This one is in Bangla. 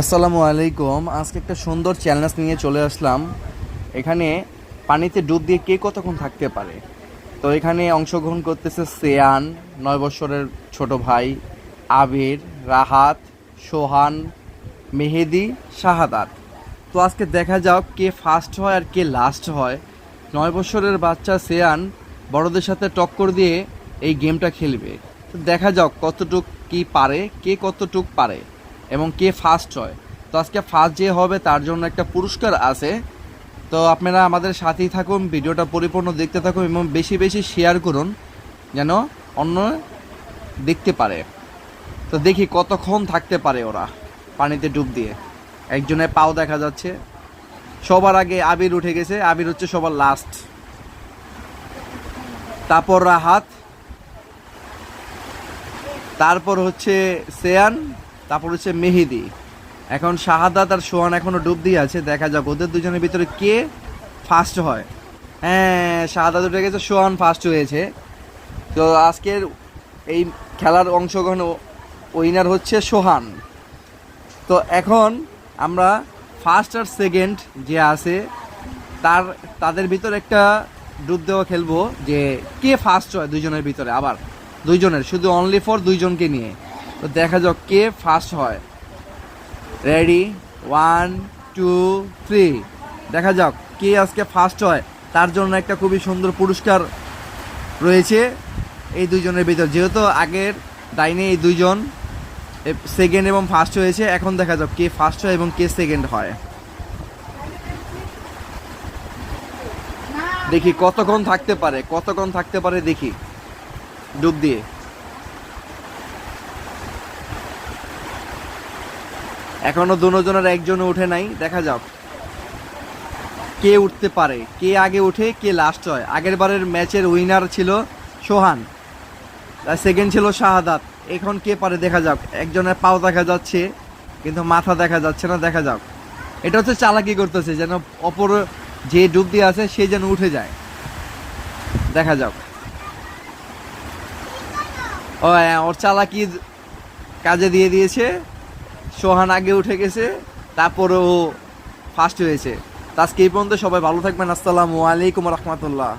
আসসালামু আলাইকুম। আজকে একটা সুন্দর চ্যালেঞ্জ নিয়ে চলে আসলাম। এখানে পানিতে ডুব দিয়ে কে কতক্ষণ থাকতে পারে। তো এখানে অংশগ্রহণ করতেছে সেয়ান, 9 বছরের ছোট ভাই, আবির, রাহাত, সোহান, মেহেদি, শাহাদাত। তো আজকে দেখা যাক কে ফার্স্ট হয় আর কে লাস্ট হয়। 9 বছরের বাচ্চা সেয়ান বড়দের সাথে টক্কর দিয়ে এই গেমটা খেলবে। তো দেখা যাক কতটুক কি পারে, কে কতটুক পারে এবং কে ফার্স্ট হয়। তো আজকে ফার্স্ট যে হবে তার জন্য একটা পুরস্কার আছে। তো আপনারা আমাদের সাথেই থাকুন, ভিডিওটা পরিপূর্ণ দেখতে থাকুন এবং বেশি বেশি শেয়ার করুন যেন অন্য দেখতে পারে। তো দেখি কতক্ষণ থাকতে পারে ওরা পানিতে ডুব দিয়ে। একজনের পাও দেখা যাচ্ছে। সবার আগে আবির উঠে গেছে, আবির হচ্ছে সবার লাস্ট। তারপর রাহাত, তারপর হচ্ছে সেয়ান, তারপর হচ্ছে মেহেদি। এখন শাহাদাত আর সোহান এখনো ডুব দিয়ে আছে। দেখা যাক ওদের দুজনের ভিতরে কে ফার্স্ট হয়। হ্যাঁ, শাহাদাত উঠে গেছে, সোহান ফার্স্ট হয়েছে। তো আজকের এই খেলার অংশগ্রহণ উইনার হচ্ছে সোহান। তো এখন আমরা ফার্স্ট আর সেকেন্ড যে আছে তাদের ভিতরে একটা ডুব দেওয়া খেলবো যে কে ফার্স্ট হয় দুইজনের ভিতরে। আবার দুইজনের, শুধু অনলি ফর দুইজনকে নিয়ে। তো দেখা যাক কে ফার্স্ট হয়। রেডি, 1 2 3। দেখা যাক কে আজকে ফার্স্ট হয়। তার জন্য একটা খুবই সুন্দর পুরস্কার রয়েছে এই দুইজনের ভিতর। যেহেতু আগের ডাইনে এই দুইজন সেকেন্ড এবং ফার্স্ট হয়েছে, এখন দেখা যাক কে ফার্স্ট হয় এবং কে সেকেন্ড হয়। দেখি কতক্ষণ থাকতে পারে, কতক্ষণ থাকতে পারে দেখি ডুব দিয়ে। এখনো দুজনের একজনও উঠে নাই। দেখা যাক কে উঠতে পারে, কে আগে উঠে কে লাস্ট হয়। আগের বারের ম্যাচের উইনার ছিল সোহান, আর সেকেন্ড ছিল শাহাদাত। এখন কে পারে দেখা যাক। একজনের পাও দেখা যাচ্ছে কিন্তু মাথা দেখা যাচ্ছে না। দেখা যাক, এটা হচ্ছে চালাকি করতেছে যেন অপর যে ডুব দিয়ে আছে সে যেন উঠে যায়। দেখা যাক। ও হ্যাঁ, ওর চালাকি কাজে দিয়ে দিয়েছে। সোহান আগে উঠে গেছে, তারপরে ও ফার্স্ট হয়েছে। তো আজকে এই পর্যন্ত, সবাই ভালো থাকবেন। আসসালামু আলাইকুম রহমতুল্লাহ।